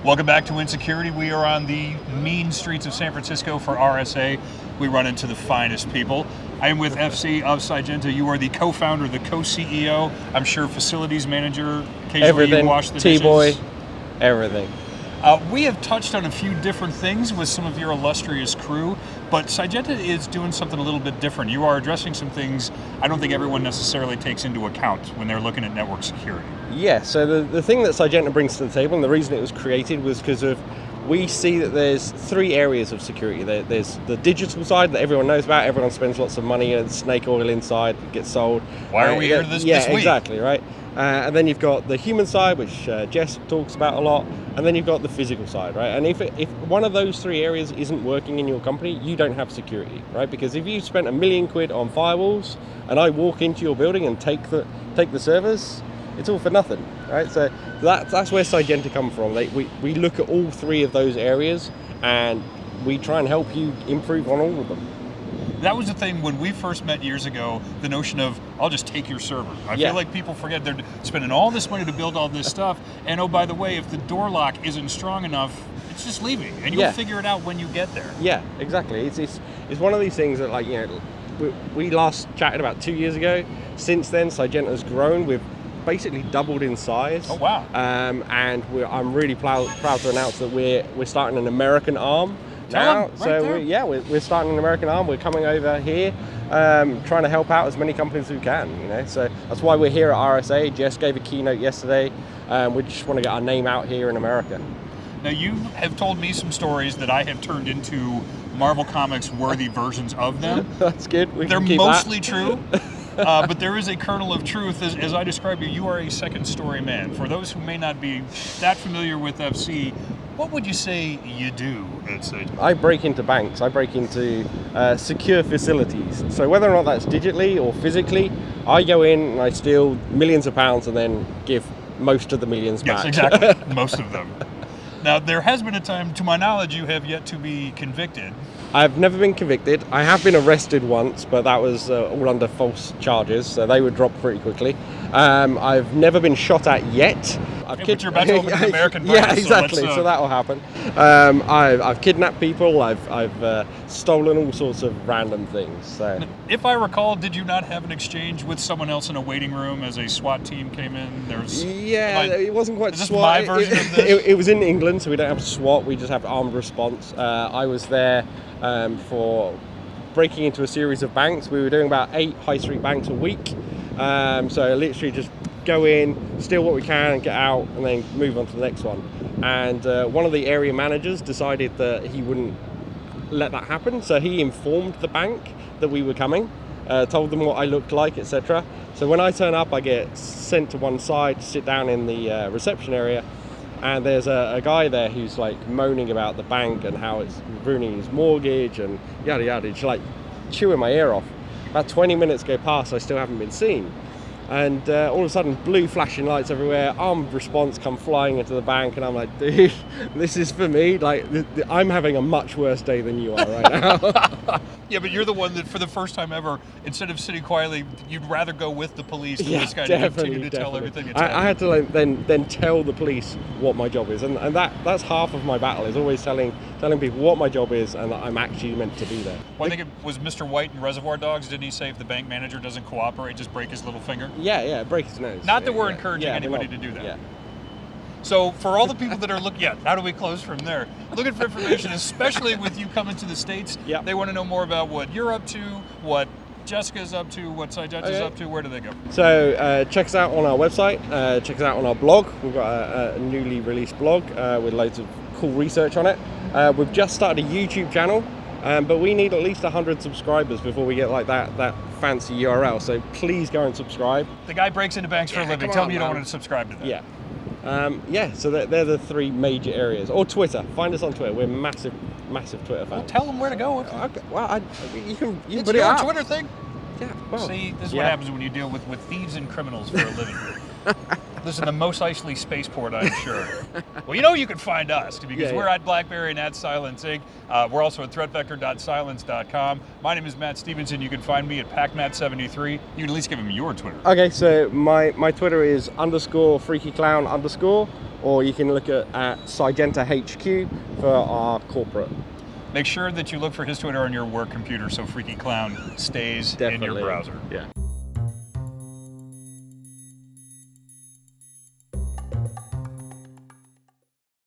Welcome back to Insecurity. We are on the mean streets of San Francisco for RSA. We run into the finest people. I am with FC of Cylance. You are the co-founder, the co-CEO. I'm sure facilities manager. Occasionally everything. You wash the dishes. T-boy. Everything. We have touched on a few different things with some of your illustrious crew, but Cylance is doing something a little bit different. You are addressing some things I don't think everyone necessarily takes into account when they're looking at network security. Yeah, so the thing that Cylance brings to the table, and the reason it was created was because of we see that there's three areas of security. There's the digital side that everyone knows about. Everyone spends lots of money and snake oil inside, gets sold. Why are we here this week? Yeah, exactly, right? And then you've got the human side, which Jess talks about a lot, and then you've got the physical side, right? And if one of those three areas isn't working in your company, you don't have security, right? Because if you spent £1 million on firewalls, and I walk into your building and take the servers, it's all for nothing, right? So that's where Cylance come from. We look at all three of those areas, and we try and help you improve on all of them. That was the thing when we first met years ago, the notion of, I'll just take your server. I feel like people forget they're spending all this money to build all this stuff, and oh, by the way, if the door lock isn't strong enough, it's just leaving, and you'll figure it out when you get there. Yeah, exactly. It's one of these things that, like, you know, we last chatted about 2 years ago. Since then, Cylance has grown. We've basically doubled in size. Oh, wow. And I'm really proud to announce that we're starting an American arm now. We're starting an American arm. We're coming over here, trying to help out as many companies as we can. You know, so that's why we're here at RSA. Jess gave a keynote yesterday. We just want to get our name out here in America. Now, you have told me some stories that I have turned into Marvel Comics worthy versions of them. That's good. They're mostly true. But there is a kernel of truth. As I describe you, you are a second story man. For those who may not be that familiar with FC, what would you say you do at Cylance? I break into banks. I break into secure facilities. So whether or not that's digitally or physically, I go in and I steal millions of pounds and then give most of the millions back. Yes, exactly. Most of them. Now, there has been a time, to my knowledge, you have yet to be convicted. I've never been convicted. I have been arrested once, but that was all under false charges, so they were dropped pretty quickly. I've never been shot at yet. But you're about to open an American branch. Yeah, exactly. So that'll happen. I've kidnapped people. I've stolen all sorts of random things. So, if I recall, did you not have an exchange with someone else in a waiting room as a SWAT team came in? It wasn't quite SWAT. My version of this? It was in England, so we don't have SWAT. We just have armed response. I was there for breaking into a series of banks. We were doing about 8 high street banks a week. So literally just go in, steal what we can, get out, and then move on to the next one. And one of the area managers decided that he wouldn't let that happen, so he informed the bank that we were coming, told them what I looked like, etc. So when I turn up, I get sent to one side to sit down in the reception area, and there's a guy there who's like moaning about the bank and how it's ruining his mortgage and yada yada. It's like chewing my ear off. About 20 minutes go past, I still haven't been seen. And all of a sudden, blue flashing lights everywhere, armed response come flying into the bank, and I'm like, dude, this is for me. Like, I'm having a much worse day than you are right now. Yeah, but you're the one that, for the first time ever, instead of sitting quietly, you'd rather go with the police than this guy to continue to tell everything. I had to then tell the police what my job is, and that's half of my battle, is always telling people what my job is and that I'm actually meant to be there. Well, I think it was Mr. White in Reservoir Dogs. Didn't he say if the bank manager doesn't cooperate, just break his little finger? Yeah, break his nose. Not that we're encouraging anybody to do that. Yeah. So for all the people that are looking, how do we close from there? Looking for information, especially with you coming to the States, they want to know more about what you're up to, what Jessica's up to, what Cylance is up to. Where do they go? So check us out on our website, check us out on our blog. We've got a newly released blog with loads of cool research on it. We've just started a YouTube channel, but we need at least 100 subscribers before we get like that fancy URL. So please go and subscribe. The guy breaks into banks for a living. Tell me you don't want to subscribe to that. So they're the three major areas. Or Twitter. Find us on Twitter. We're massive Twitter fans. Well, tell them where to go. Okay. Well, you can it's put it your out. Twitter thing. Yeah. Well, see, this is what happens when you deal with thieves and criminals for a living. Listen, the Mos Eisley spaceport, I'm sure. Well, you know you can find us because we're at BlackBerry and at Cylance Inc. We're also at threatvector.cylance.com. My name is Matt Stevenson. You can find me at PacMatt73. You can at least give him your Twitter. Okay, so my Twitter is _freakyclown_, or you can look at Sygenta HQ for our corporate. Make sure that you look for his Twitter on your work computer so Freaky Clown stays in your browser. Yeah.